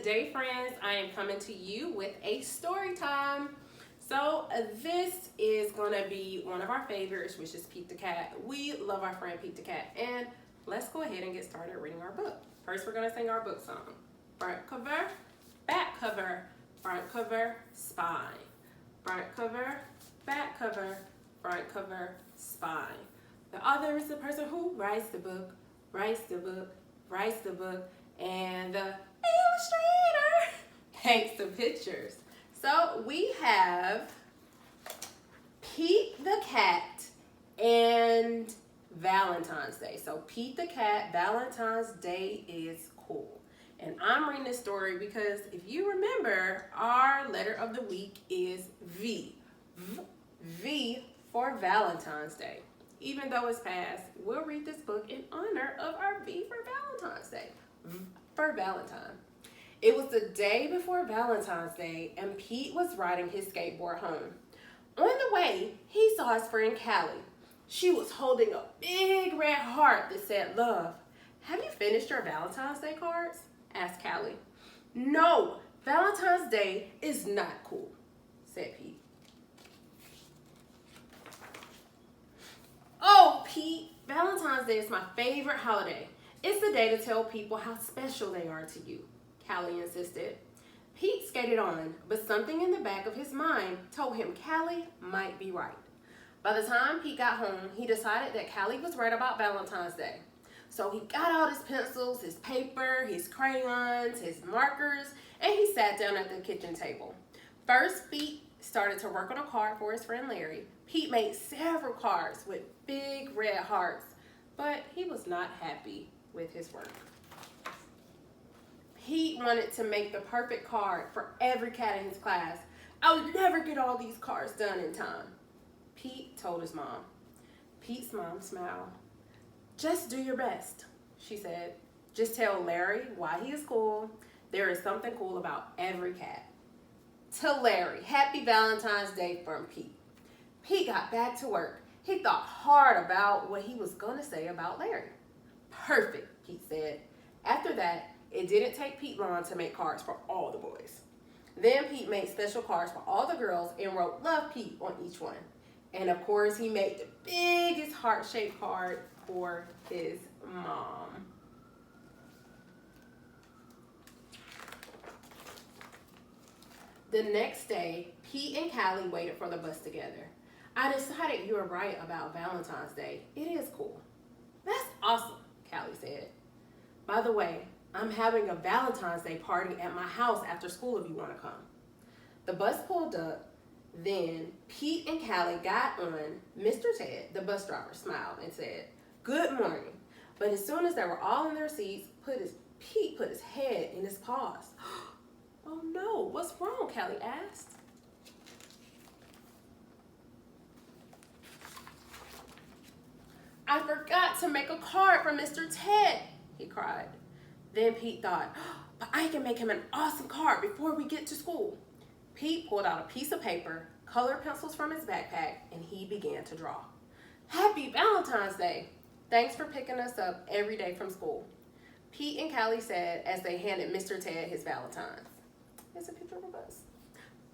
today, friends, I am coming to you with a story time. So this is going to be one of our favorites, which is Pete the Cat. We love our friend Pete the Cat. And let's go ahead and get started reading our book. First, we're going to sing our book song. Front cover, back cover, front cover, spine. Front cover, back cover, front cover, spine. The author is the person who writes the book, writes the book, writes the book, and the illustrator paints the pictures. So we have Pete the Cat and Valentine's Day. So Pete the Cat, Valentine's Day is cool. And I'm reading this story because if you remember, our letter of the week is V. V for Valentine's Day. Even though it's past, we'll read this book in honor of our V for Valentine's Day. V for Valentine. It was the day before Valentine's Day, and Pete was riding his skateboard home. On the way, he saw his friend Callie. She was holding a big red heart that said love. "Have you finished your Valentine's Day cards?" asked Callie. "No, Valentine's Day is not cool," said Pete. "Oh, Pete, Valentine's Day is my favorite holiday. It's the day to tell people how special they are to you," Callie insisted. Pete skated on, but something in the back of his mind told him Callie might be right. By the time Pete got home, he decided that Callie was right about Valentine's Day. So he got out his pencils, his paper, his crayons, his markers, and he sat down at the kitchen table. First, Pete started to work on a card for his friend Larry. Pete made several cards with big red hearts, but he was not happy with his work. Pete wanted to make the perfect card for every cat in his class. "I'll never get all these cards done in time," Pete told his mom. Pete's mom smiled. "Just do your best," she said. "Just tell Larry why he is cool. There is something cool about every cat." To Larry, happy Valentine's Day from Pete. Pete got back to work. He thought hard about what he was going to say about Larry. "Perfect," Pete said. After that, it didn't take Pete long to make cards for all the boys. Then Pete made special cards for all the girls and wrote "Love Pete" on each one. And of course, he made the biggest heart-shaped card for his mom. The next day, Pete and Callie waited for the bus together. "I decided you were right about Valentine's Day. It is cool." "That's awesome," Callie said. "By the way, I'm having a Valentine's Day party at my house after school if you want to come." The bus pulled up. Then Pete and Callie got on. Mr. Ted, the bus driver, smiled and said, "Good morning." But as soon as they were all in their seats, Pete put his head in his paws. "Oh no, what's wrong?" Callie asked. "I forgot to make a card for Mr. Ted," he cried. Then Pete thought, "But I can make him an awesome card before we get to school." Pete pulled out a piece of paper, colored pencils from his backpack, and he began to draw. "Happy Valentine's Day. Thanks for picking us up every day from school," Pete and Callie said as they handed Mr. Ted his Valentines. It's a picture of a bus.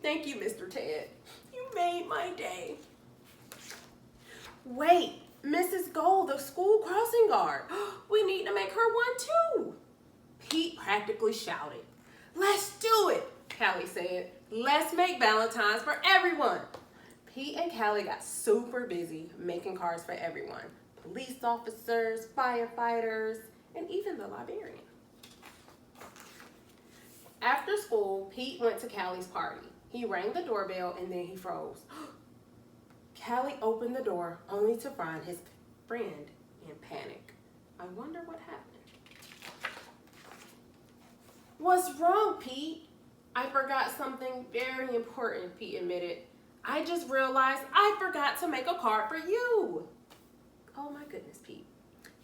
"Thank you, Mr. Ted. You made my day." "Wait, Mrs. Gold, the school crossing guard. We need to make her one too," Pete practically shouted. "Let's do it," Callie said. "Let's make Valentines for everyone." Pete and Callie got super busy making cards for everyone. Police officers, firefighters, and even the librarian. After school, Pete went to Callie's party. He rang the doorbell and then he froze. Callie opened the door only to find his friend in panic. "I wonder what happened." "What's wrong, Pete?" "I forgot something very important," Pete admitted. "I just realized I forgot to make a card for you." "Oh my goodness, Pete."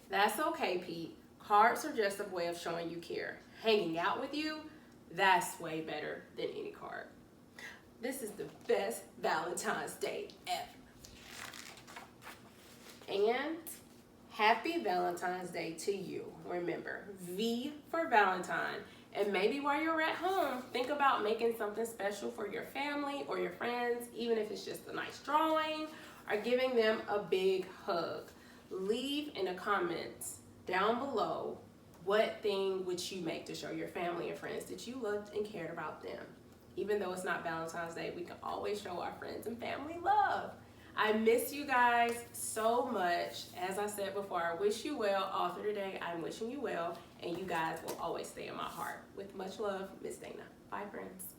"That's okay, Pete. Cards are just a way of showing you care. Hanging out with you, that's way better than any card. This is the best Valentine's Day ever." And happy Valentine's Day to you. Remember, V for Valentine. And maybe while you're at home, think about making something special for your family or your friends, even if it's just a nice drawing or giving them a big hug. Leave in the comments down below what thing would you make to show your family and friends that you loved and cared about them. Even though it's not Valentine's Day, we can always show our friends and family love. I miss you guys so much. As I said before, I wish you well. All through the day, I'm wishing you well, and you guys will always stay in my heart. With much love, Ms. Dana. Bye, friends.